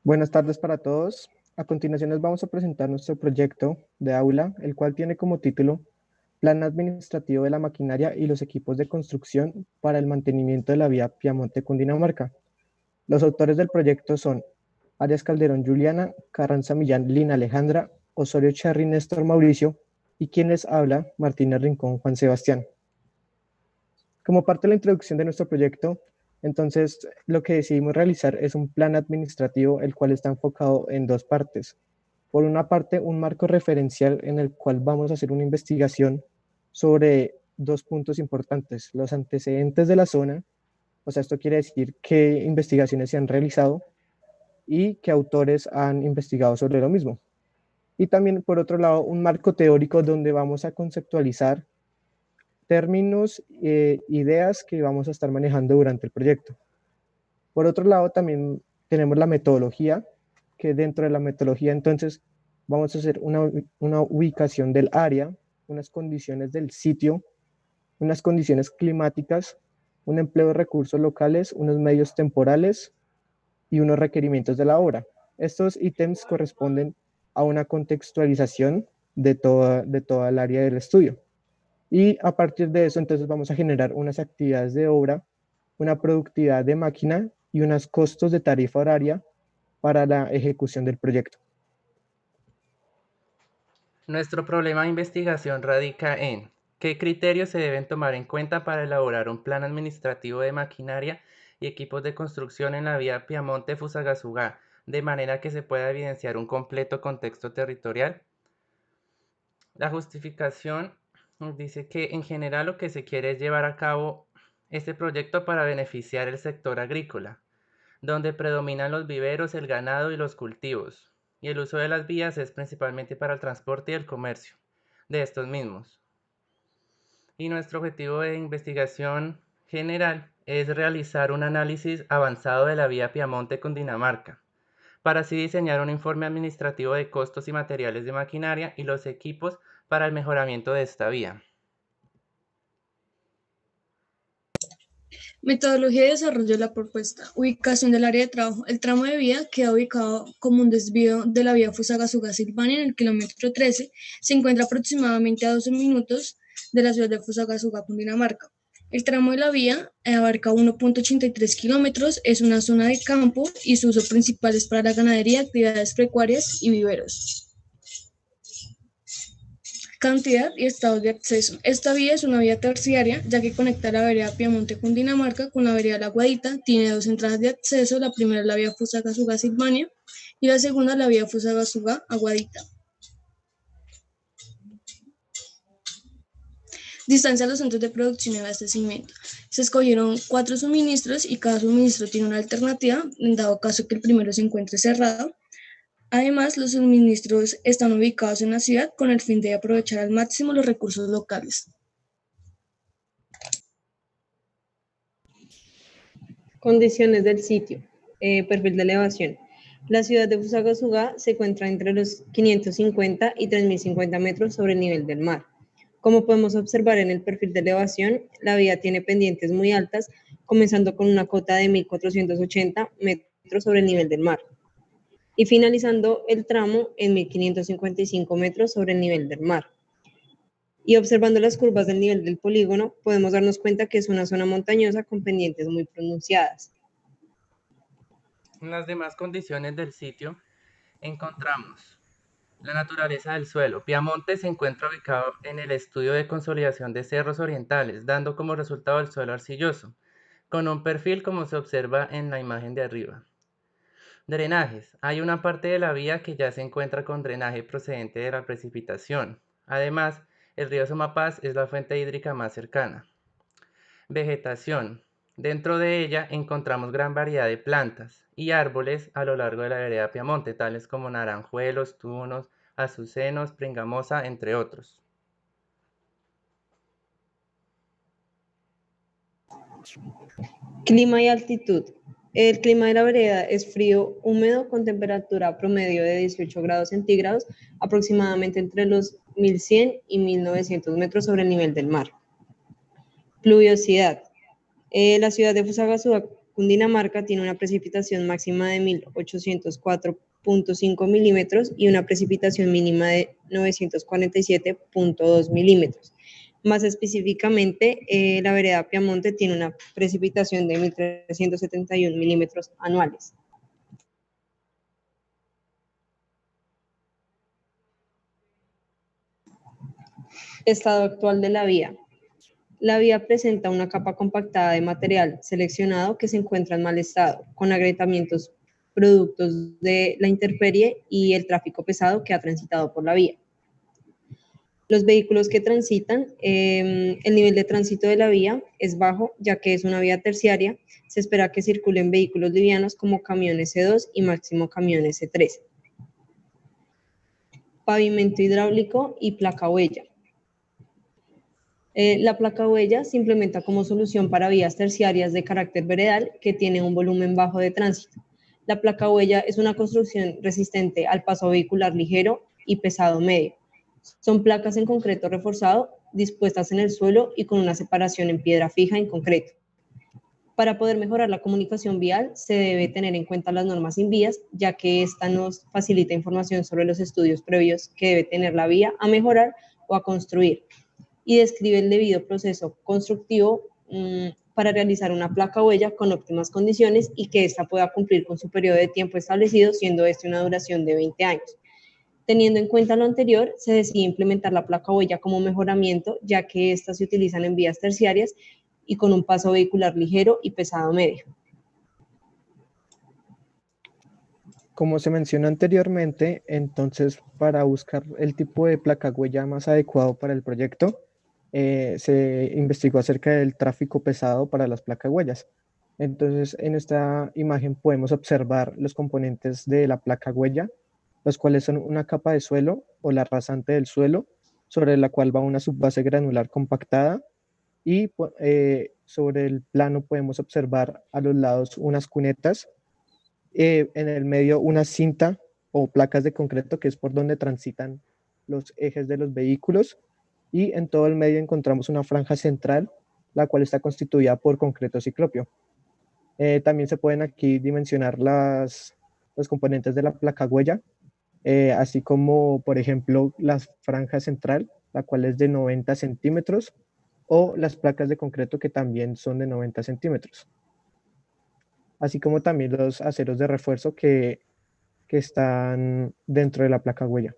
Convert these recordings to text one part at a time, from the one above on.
Buenas tardes para todos. A continuación les vamos a presentar nuestro proyecto de aula, el cual tiene como título Plan Administrativo de la Maquinaria y los Equipos de Construcción para el Mantenimiento de la Vía Piamonte-Cundinamarca. Los autores del proyecto son Arias Calderón Juliana, Carranza Millán Lina Alejandra, Osorio Cherry Néstor Mauricio y quien les habla, Martínez Rincón Juan Sebastián. Como parte de la introducción de nuestro proyecto, entonces lo que decidimos realizar es un plan administrativo, el cual está enfocado en dos partes. Por una parte, un marco referencial en el cual vamos a hacer una investigación sobre dos puntos importantes: los antecedentes de la zona, o sea, esto quiere decir qué investigaciones se han realizado y qué autores han investigado sobre lo mismo. Y también, por otro lado, un marco teórico donde vamos a conceptualizar términos, ideas que vamos a estar manejando durante el proyecto. Por otro lado, también tenemos la metodología, que dentro de la metodología entonces vamos a hacer una ubicación del área, unas condiciones del sitio, unas condiciones climáticas, un empleo de recursos locales, unos medios temporales y unos requerimientos de la obra. Estos ítems corresponden a una contextualización de toda el área del estudio. Y a partir de eso, entonces vamos a generar unas actividades de obra, una productividad de máquina y unos costos de tarifa horaria para la ejecución del proyecto. Nuestro problema de investigación radica en qué criterios se deben tomar en cuenta para elaborar un plan administrativo de maquinaria y equipos de construcción en la vía Piamonte-Fusagasugá, de manera que se pueda evidenciar un completo contexto territorial. La justificación dice que en general lo que se quiere es llevar a cabo este proyecto para beneficiar el sector agrícola, donde predominan los viveros, el ganado y los cultivos, y el uso de las vías es principalmente para el transporte y el comercio de estos mismos. Y nuestro objetivo de investigación general es realizar un análisis avanzado de la vía Piamonte-Cundinamarca, para así diseñar un informe administrativo de costos y materiales de maquinaria y los equipos para el mejoramiento de esta vía. Metodología de desarrollo de la propuesta. Ubicación del área de trabajo. El tramo de vía queda ubicado como un desvío de la vía Fusagasugá-Silvania en el kilómetro 13. Se encuentra aproximadamente a 12 minutos de la ciudad de Fusagasugá, Cundinamarca. El tramo de la vía abarca 1.83 kilómetros, es una zona de campo y su uso principal es para la ganadería, actividades pecuarias y viveros. Cantidad y estados de acceso. Esta vía es una vía terciaria, ya que conecta la vereda Piamonte-Cundinamarca con la vereda La Guadita. Tiene dos entradas de acceso, la primera es la vía Fusagasugá-Silvania y la segunda la vía Fusagasugá-Aguadita. Distancia a los centros de producción y abastecimiento. Se escogieron 4 suministros y cada suministro tiene una alternativa, en dado caso que el primero se encuentre cerrado. Además, los suministros están ubicados en la ciudad con el fin de aprovechar al máximo los recursos locales. Condiciones del sitio. Perfil de elevación. La ciudad de Fusagasugá se encuentra entre los 550 y 3050 metros sobre el nivel del mar. Como podemos observar en el perfil de elevación, la vía tiene pendientes muy altas, comenzando con una cota de 1480 metros sobre el nivel del mar y finalizando el tramo en 1555 metros sobre el nivel del mar. Y observando las curvas del nivel del polígono, podemos darnos cuenta que es una zona montañosa con pendientes muy pronunciadas. En las demás condiciones del sitio encontramos la naturaleza del suelo. Piamonte se encuentra ubicado en el estudio de consolidación de cerros orientales, dando como resultado el suelo arcilloso, con un perfil como se observa en la imagen de arriba. Drenajes. Hay una parte de la vía que ya se encuentra con drenaje procedente de la precipitación. Además, el río Somapaz es la fuente hídrica más cercana. Vegetación. Dentro de ella encontramos gran variedad de plantas y árboles a lo largo de la vereda Piamonte, tales como naranjuelos, tunos, azucenos, pringamosa, entre otros. Clima y altitud. El clima de la vereda es frío, húmedo, con temperatura promedio de 18 grados centígrados, aproximadamente entre los 1100 y 1900 metros sobre el nivel del mar. Pluviosidad. La ciudad de Fusagasugá, Cundinamarca tiene una precipitación máxima de 1804.5 milímetros y una precipitación mínima de 947.2 milímetros. Más específicamente, la vereda Piamonte tiene una precipitación de 1.371 milímetros anuales. Estado actual de la vía. La vía presenta una capa compactada de material seleccionado que se encuentra en mal estado, con agrietamientos productos de la intemperie y el tráfico pesado que ha transitado por la vía. Los vehículos que transitan, el nivel de tránsito de la vía es bajo, ya que es una vía terciaria. Se espera que circulen vehículos livianos como camiones C2 y máximo camiones C3. Pavimento hidráulico y placa huella. La placa huella se implementa como solución para vías terciarias de carácter veredal que tienen un volumen bajo de tránsito. La placa huella es una construcción resistente al paso vehicular ligero y pesado medio. Son placas en concreto reforzado, dispuestas en el suelo y con una separación en piedra fija en concreto. Para poder mejorar la comunicación vial, se debe tener en cuenta las normas INVÍAS, ya que esta nos facilita información sobre los estudios previos que debe tener la vía a mejorar o a construir, y describe el debido proceso constructivo para realizar una placa huella con óptimas condiciones y que ésta pueda cumplir con su periodo de tiempo establecido, siendo este una duración de 20 años. Teniendo en cuenta lo anterior, se decide implementar la placa huella como mejoramiento, ya que éstas se utilizan en vías terciarias y con un paso vehicular ligero y pesado medio. Como se mencionó anteriormente, entonces para buscar el tipo de placa huella más adecuado para el proyecto, se investigó acerca del tráfico pesado para las placas huellas. Entonces, en esta imagen podemos observar los componentes de la placa huella, los cuales son una capa de suelo o la rasante del suelo, sobre la cual va una subbase granular compactada, y sobre el plano podemos observar a los lados unas cunetas, en el medio una cinta o placas de concreto, que es por donde transitan los ejes de los vehículos, y en todo el medio encontramos una franja central, la cual está constituida por concreto ciclopio. También se pueden aquí dimensionar los componentes de la placa huella, así como, por ejemplo, la franja central, la cual es de 90 centímetros, o las placas de concreto que también son de 90 centímetros. Así como también los aceros de refuerzo que están dentro de la placa huella.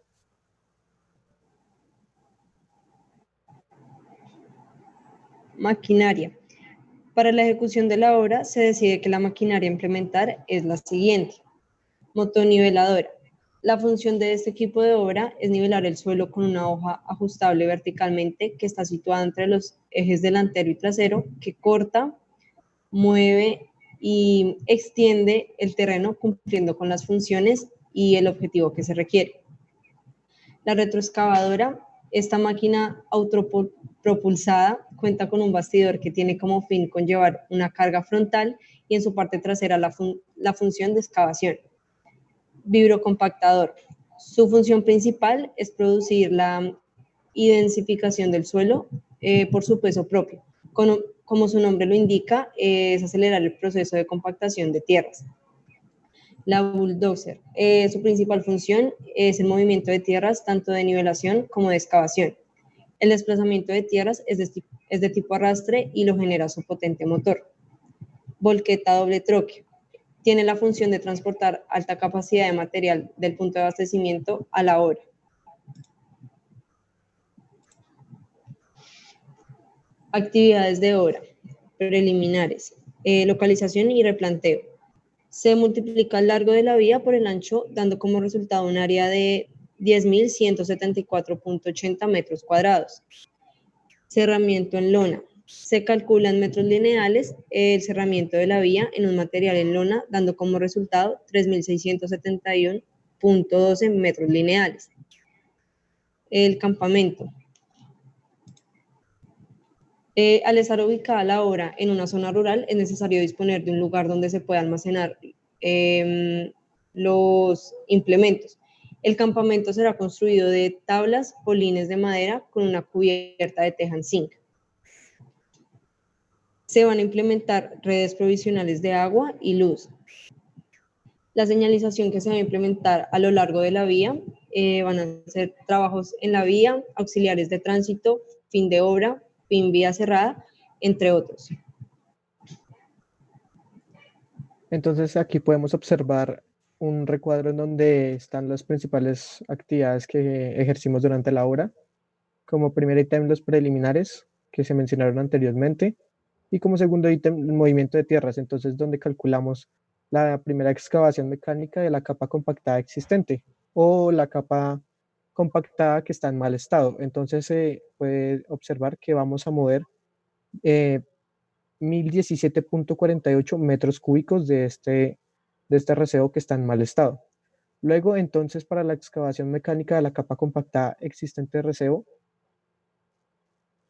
Maquinaria. Para la ejecución de la obra se decide que la maquinaria a implementar es la siguiente. Motoniveladora. La función de este equipo de obra es nivelar el suelo con una hoja ajustable verticalmente que está situada entre los ejes delantero y trasero, que corta, mueve y extiende el terreno cumpliendo con las funciones y el objetivo que se requiere. La retroexcavadora. Esta máquina autopropulsada cuenta con un bastidor que tiene como fin conllevar una carga frontal y en su parte trasera la función de excavación. Vibrocompactador. Su función principal es producir la identificación del suelo por su peso propio. Como su nombre lo indica, es acelerar el proceso de compactación de tierras. La bulldozer. Su principal función es el movimiento de tierras, tanto de nivelación como de excavación. El desplazamiento de tierras es de tipo arrastre y lo genera su potente motor. Volqueta doble troque. Tiene la función de transportar alta capacidad de material del punto de abastecimiento a la obra. Actividades de obra preliminares. Localización y replanteo. Se multiplica el largo de la vía por el ancho, dando como resultado un área de 10.174.80 metros cuadrados. Cerramiento en lona. Se calcula en metros lineales el cerramiento de la vía en un material en lona, dando como resultado 3.671.12 metros lineales. El campamento. Al estar ubicada la obra en una zona rural, es necesario disponer de un lugar donde se pueda almacenar los implementos. El campamento será construido de tablas, polines de madera con una cubierta de teja en zinc. Se van a implementar redes provisionales de agua y luz. La señalización que se va a implementar a lo largo de la vía van a ser trabajos en la vía, auxiliares de tránsito, fin de obra, fin vía cerrada, entre otros. Entonces aquí podemos observar un recuadro en donde están las principales actividades que ejercimos durante la obra. Como primer ítem, los preliminares que se mencionaron anteriormente. Y como segundo ítem, el movimiento de tierras, entonces donde calculamos la primera excavación mecánica de la capa compactada existente o la capa compactada que está en mal estado. Entonces se puede observar que vamos a mover 1017.48 metros cúbicos de este recebo que está en mal estado. Luego, entonces, para la excavación mecánica de la capa compactada existente de recebo,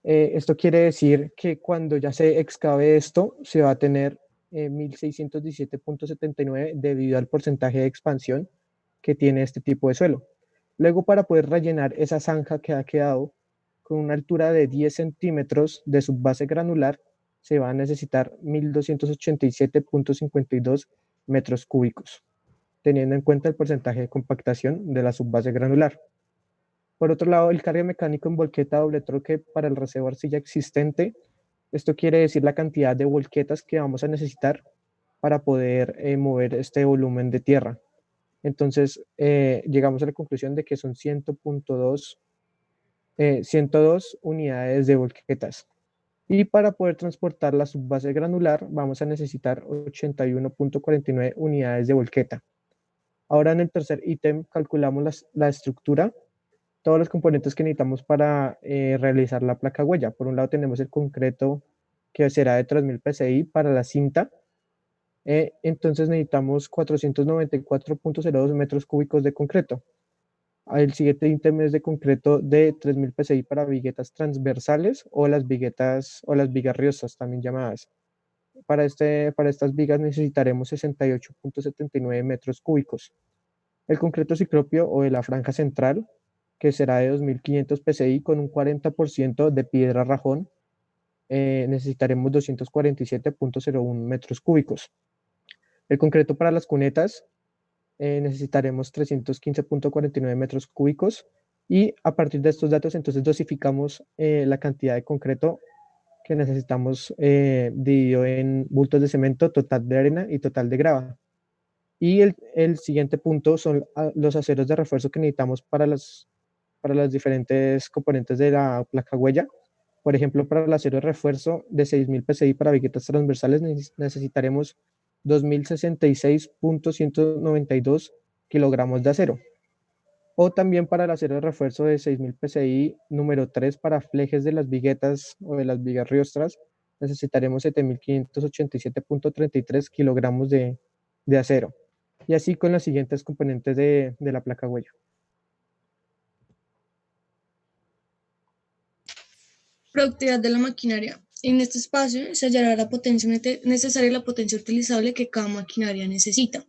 esto quiere decir que cuando ya se excave esto, se va a tener 1617.79 debido al porcentaje de expansión que tiene este tipo de suelo. Luego, para poder rellenar esa zanja que ha quedado con una altura de 10 centímetros de subbase granular, se va a necesitar 1287.52 metros cúbicos, teniendo en cuenta el porcentaje de compactación de la subbase granular. Por otro lado, el cargue mecánico en volqueta doble troque para el recebo arcilla existente. Esto quiere decir la cantidad de volquetas que vamos a necesitar para poder mover este volumen de tierra. Entonces, llegamos a la conclusión de que son 102 unidades de volquetas. Y para poder transportar la subbase granular, vamos a necesitar 81.49 unidades de volqueta. Ahora en el tercer ítem calculamos la estructura, todos los componentes que necesitamos para realizar la placa huella. Por un lado tenemos el concreto que será de 3000 psi para la cinta. Entonces necesitamos 494.02 metros cúbicos de concreto. El siguiente ítem es de concreto de 3000 psi para viguetas transversales o las vigas riosas también llamadas. Para estas vigas necesitaremos 68.79 metros cúbicos. El concreto ciclopio o de la franja central, que será de 2500 psi con un 40% de piedra rajón, necesitaremos 247.01 metros cúbicos. El concreto para las cunetas necesitaremos 315.49 metros cúbicos y a partir de estos datos entonces dosificamos la cantidad de concreto que necesitamos dividido en bultos de cemento, total de arena y total de grava. Y el siguiente punto son los aceros de refuerzo que necesitamos para las diferentes componentes de la placa huella. Por ejemplo, para el acero de refuerzo de 6000 psi para viguetas transversales necesitaremos 2066.192 kilogramos de acero. O también para el acero de refuerzo de 6000 psi número 3 para flejes de las viguetas o de las vigas riostras necesitaremos 7587.33 kilogramos de acero. Y así con las siguientes componentes de la placa huella. Productividad de la maquinaria. En este espacio se hallará la potencia necesaria y la potencia utilizable que cada maquinaria necesita.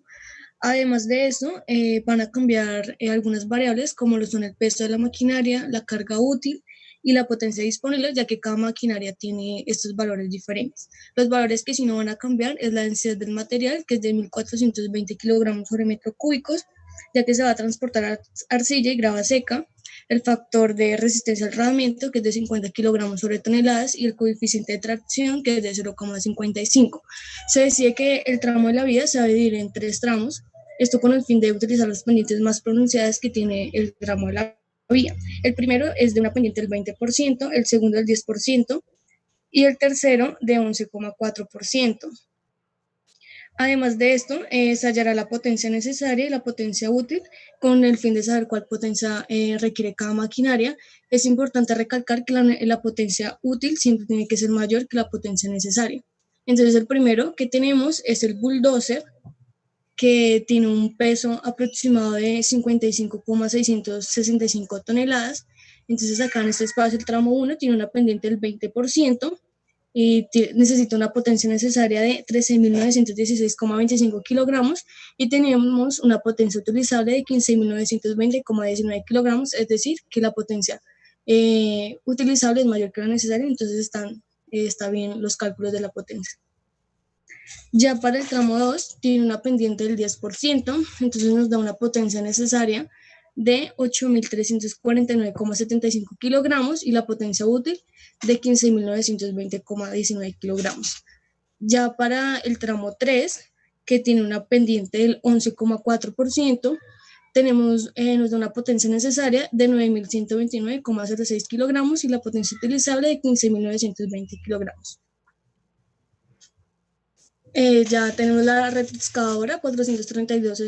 Además de eso, van a cambiar algunas variables como lo son el peso de la maquinaria, la carga útil y la potencia disponible, ya que cada maquinaria tiene estos valores diferentes. Los valores que sí no van a cambiar es la densidad del material, que es de 1420 kilogramos sobre metro cúbicos, ya que se va a transportar arcilla y grava seca, el factor de resistencia al rodamiento, que es de 50 kilogramos sobre toneladas, y el coeficiente de tracción, que es de 0,55. Se decide que el tramo de la vía se va a dividir en 3 tramos, esto con el fin de utilizar las pendientes más pronunciadas que tiene el tramo de la vía. El primero es de una pendiente del 20%, el segundo del 10% y el tercero de 11,4%. Además de esto, se hallará la potencia necesaria y la potencia útil con el fin de saber cuál potencia requiere cada maquinaria. Es importante recalcar que la potencia útil siempre tiene que ser mayor que la potencia necesaria. Entonces, el primero que tenemos es el bulldozer, que tiene un peso aproximado de 55,665 toneladas. Entonces, acá en este espacio, el tramo 1 tiene una pendiente del 20%. Y necesita una potencia necesaria de 13.916,25 kilogramos y tenemos una potencia utilizable de 15.920,19 kilogramos, es decir, que la potencia utilizable es mayor que la necesaria, entonces están está bien los cálculos de la potencia. Ya para el tramo 2 tiene una pendiente del 10%, entonces nos da una potencia necesaria de 8.349,75 kilogramos y la potencia útil de 15.920,19 kilogramos. Ya para el tramo 3, que tiene una pendiente del 11,4%, nos da una potencia necesaria de 9.129,06 kilogramos y la potencia utilizable de 15.920 kilogramos. Ya tenemos la red excavadora 432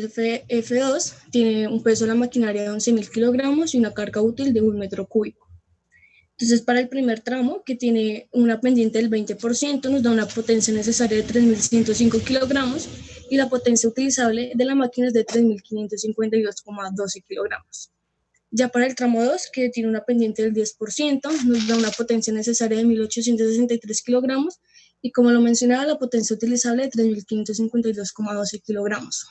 F2, tiene un peso de la maquinaria de 11.000 kilogramos y una carga útil de 1 metro cúbico. Entonces, para el primer tramo, que tiene una pendiente del 20%, nos da una potencia necesaria de 3.105 kilogramos y la potencia utilizable de la máquina es de 3.552,12 kilogramos. Ya para el tramo 2, que tiene una pendiente del 10%, nos da una potencia necesaria de 1.863 kilogramos y, como lo mencionaba, la potencia utilizable de 3.552,12 kilogramos.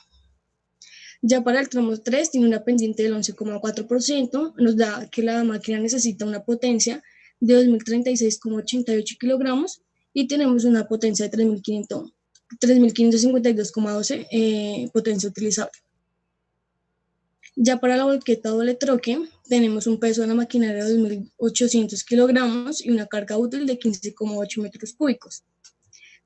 Ya para el tramo 3 tiene una pendiente del 11,4%, nos da que la máquina necesita una potencia de 2.036,88 kilogramos y tenemos una potencia de 3.552,12 potencia utilizable. Ya para la volqueta doble troque tenemos un peso de la maquinaria de 2.800 kilogramos y una carga útil de 15,8 metros cúbicos.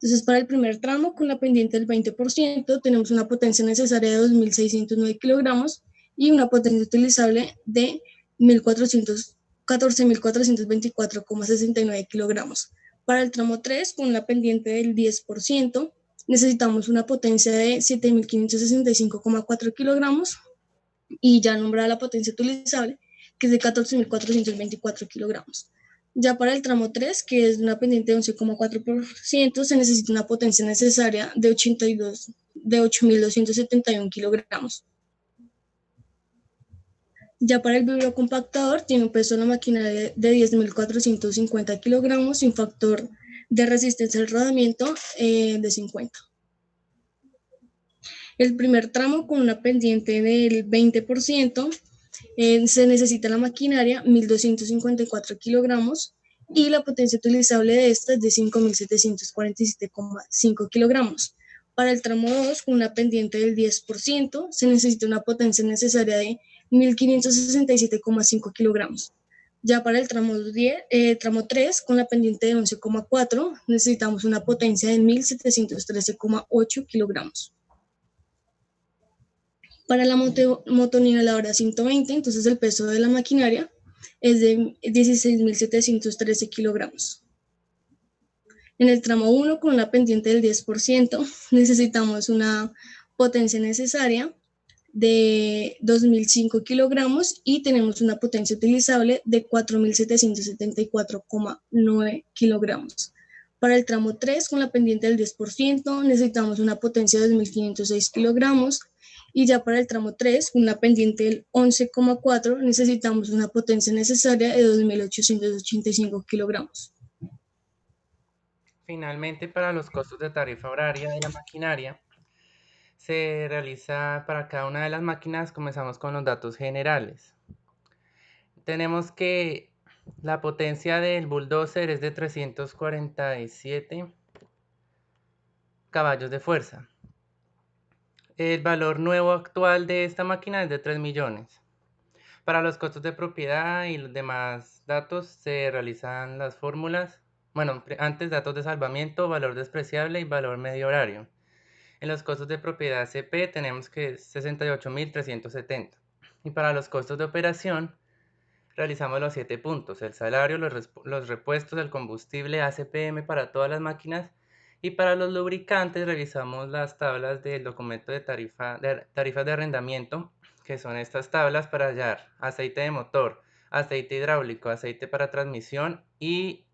Entonces, para el primer tramo, con la pendiente del 20%, tenemos una potencia necesaria de 2.609 kilogramos y una potencia utilizable de 14.424,69 kilogramos. Para el tramo 3, con la pendiente del 10%, necesitamos una potencia de 7.565,4 kilogramos y ya nombrada la potencia utilizable, que es de 14.424 kilogramos. Ya para el tramo 3, que es una pendiente de 11,4%, se necesita una potencia necesaria de 8.271 kilogramos. Ya para el vibrocompactador tiene un peso de la maquinaria de 10.450 kilogramos y un factor de resistencia al rodamiento de 50. El primer tramo, con una pendiente del 20%, se necesita la maquinaria 1.254 kilogramos y la potencia utilizable de esta es de 5.747,5 kilogramos. Para el tramo 2, con una pendiente del 10%, se necesita una potencia necesaria de 1.567,5 kilogramos. Ya para el tramo 3, con la pendiente de 11,4, necesitamos una potencia de 1.713,8 kilogramos. Para la motoniveladora 120, entonces el peso de la maquinaria es de 16.713 kilogramos. En el tramo 1, con la pendiente del 10%, necesitamos una potencia necesaria de 2.005 kilogramos y tenemos una potencia utilizable de 4.774,9 kilogramos. Para el tramo 3, con la pendiente del 10%, necesitamos una potencia de 2.506 kilogramos. Y ya para el tramo 3, con una pendiente del 11,4, necesitamos una potencia necesaria de 2.885 kilogramos. Finalmente, para los costos de tarifa horaria de la maquinaria, se realiza para cada una de las máquinas. Comenzamos con los datos generales. Tenemos que la potencia del bulldozer es de 347 caballos de fuerza. El valor nuevo actual de esta máquina es de 3 millones. Para los costos de propiedad y los demás datos se realizan las fórmulas. Bueno, antes datos de salvamiento, valor despreciable y valor medio horario. En los costos de propiedad CP tenemos que 68.370. Y para los costos de operación realizamos los 7 puntos: el salario, los repuestos, el combustible, ACPM para todas las máquinas. Y para los lubricantes revisamos las tablas del documento de tarifas de arrendamiento, que son estas tablas para hallar aceite de motor, aceite hidráulico, aceite para transmisión y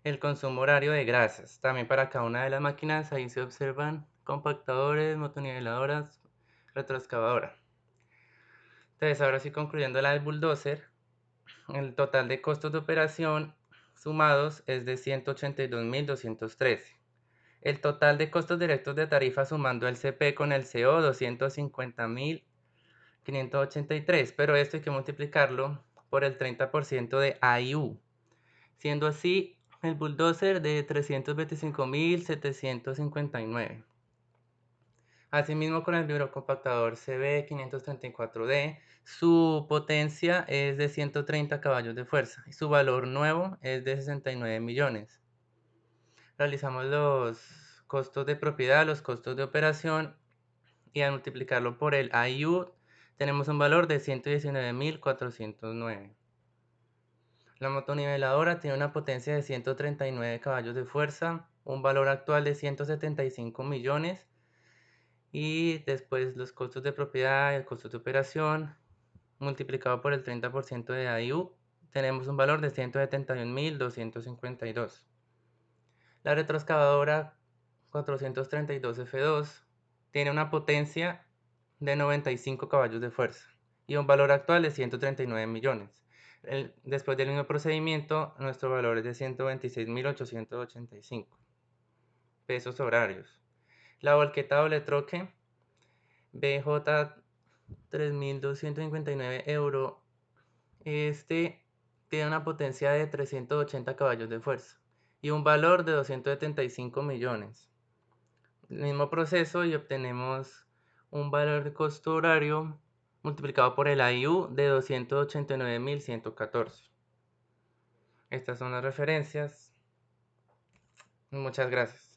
el consumo horario de grasas. También para cada una de las máquinas ahí se observan compactadores, motoniveladoras, retroexcavadora. Entonces, ahora sí, concluyendo la del bulldozer, el total de costos de operación sumados es de 182.213. El total de costos directos de tarifa sumando el CP con el CO, 250.583, pero esto hay que multiplicarlo por el 30% de AIU. Siendo así, El bulldozer de 325.759. Asimismo, con el vibrocompactador CB534D, su potencia es de 130 caballos de fuerza y su valor nuevo es de 69 millones. Realizamos los costos de propiedad, los costos de operación, y al multiplicarlo por el IU tenemos un valor de 119.409. La motoniveladora tiene una potencia de 139 caballos de fuerza, un valor actual de 175 millones, y después los costos de propiedad y el costo de operación multiplicado por el 30% de IU tenemos un valor de 171.252. La retroexcavadora 432F2 tiene una potencia de 95 caballos de fuerza y un valor actual de 139 millones. Después del mismo procedimiento, nuestro valor es de 126.885 pesos horarios. La volqueta doble troque BJ 3.259 euros. Tiene una potencia de 380 caballos de fuerza y un valor de 275 millones. El mismo proceso y obtenemos un valor de costo horario multiplicado por el IU de 289.114. Estas son las referencias. Muchas gracias.